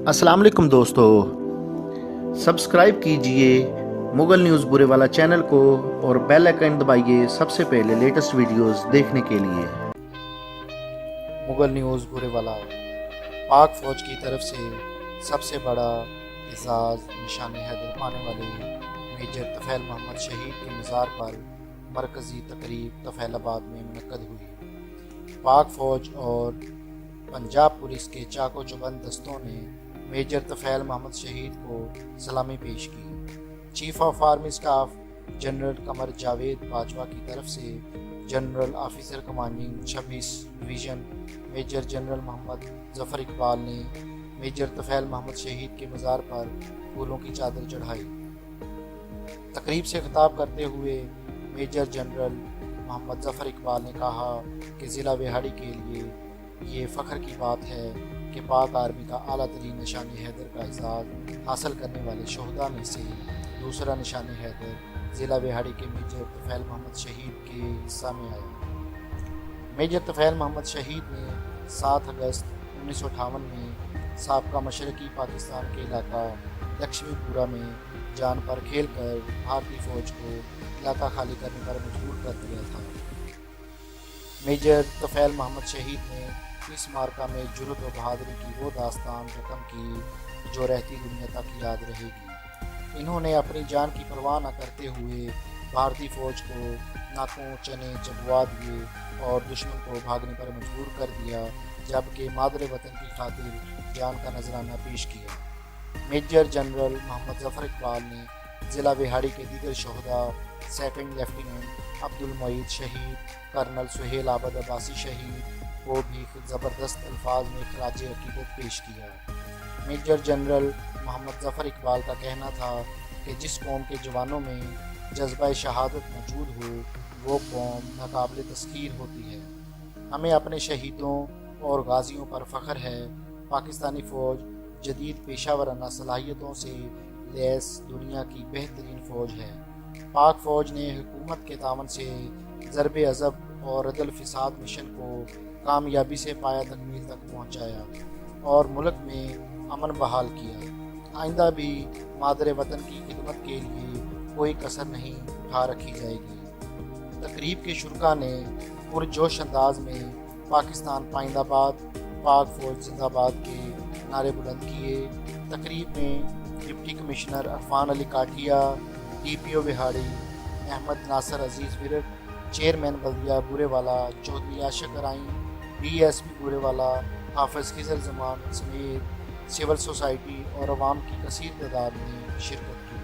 अस्सलाम वालेकुम दोस्तों, सब्सक्राइब कीजिए मुगल न्यूज़ बुरे वाला चैनल को और बेल आइकन दबाइए सबसे पहले लेटेस्ट वीडियोस देखने के लिए। मुगल न्यूज़ बुरे वाला पाक फ़ौज की तरफ से सबसे बड़ा एजाज़ निशान हैदर पाने वाले मेजर तफ़ैल मोहम्मद शहीद के मज़ार पर मरकज़ी तकरीब तफ़ैलाबाद में मुनक़्क़द हुई। पाक फ़ौज और पंजाब पुलिस के चाको चौबंद दस्तों ने मेजर तफ़ैल मोहम्मद शहीद को सलामी पेश की। Chief of army staff general Qamar Javed Bajwa की तरफ से general officer commanding 26 division major general Mohammad Zafar Iqbal ने मेजर तफ़ैल मोहम्मद शहीद के मज़ार पर फूलों की चादर चढ़ाई। तकरीब से खिताब करते हुए मेजर जनरल मोहम्मद ज़फ़र इकबाल ने कहा कि ज़िला बिहाड़ी के लिए ये फ़ख्र की बात है कि पाक आर्मी का आला तरीन निशान हैदर का एजाज़ हासिल करने वाले शहदा में से दूसरा निशान हैदर ज़िला बिहाड़ी के मेजर तफ़ैल मोहम्मद शहीद के हिस्सा में आया। मेजर तफ़ैल मोहम्मद शहीद ने 7 अगस्त 1958 में साबका मशरक़ी पाकिस्तान के इलाका लक्ष्मीपुरा में जान पर खेल कर भारतीय फ़ौज को इलाका खाली करने पर मजबूर कर दिया था। मेजर तफ़ैल मोहम्मद शहीद ने इस मार्का में जुर्रत और बहादुरी की वो दास्तान रकम की जो रहती दुनिया तक याद रहेगी। इन्होंने अपनी जान की परवाह न करते हुए भारतीय फ़ौज को नाकों चने चबवा दिए और दुश्मन को भागने पर मजबूर कर दिया, जबकि मादरे वतन की खातिर जान का नजराना पेश किया। मेजर जनरल मोहम्मद ज़फ़र इकबाल ने ज़िला बिहाड़ी के दीगर शहदा सेकंड लेफ्टिनेंट अब्दुल मोईद शहीद, कर्नल सुहेल आबद अब्बासी शहीद को भी ज़बरदस्त अल्फाज में खराज अकीदत पेश किया। मेजर जनरल मोहम्मद ज़फ़र इकबाल का कहना था कि जिस कौम के जवानों में जज्बा शहादत मौजूद हो वो कौम नाकाबिल तस्खीर होती है। हमें अपने शहीदों और गाजियों पर फ़ख्र है। पाकिस्तानी फ़ौज जदीद पेशा वराना सलाहियतों से लैस दुनिया की बेहतरीन फ़ौज है। पाक फ़ौज ने हुकूमत के तावन से ज़रब अज़ब और अदल फ़साद मिशन को कामयाबी से पाया तकमील तक पहुँचाया और मुल्क में अमन बहाल किया। आइंदा भी मादरे वतन की खिदमत के लिए कोई कसर नहीं उठा रखी जाएगी। तकरीब के शुरका ने पुरजोश अंदाज में पाकिस्तान पाइंदाबाद, पाक फ़ौज जिंदाबाद के नारे बुलंद किए। तकरीब में डिप्टी कमिश्नर अरफान अली काठिया, DPO बिहाड़ी अहमद नासर अजीज़ विरक, चेयरमैन बल्दिया बुरेवाला चौधरी आशिक कराई, DSP बुरेवाला हाफिज़ खिज़र ज़मान समेत सिविल सोसाइटी और अवाम की कसीर तादाद ने शिरकत की।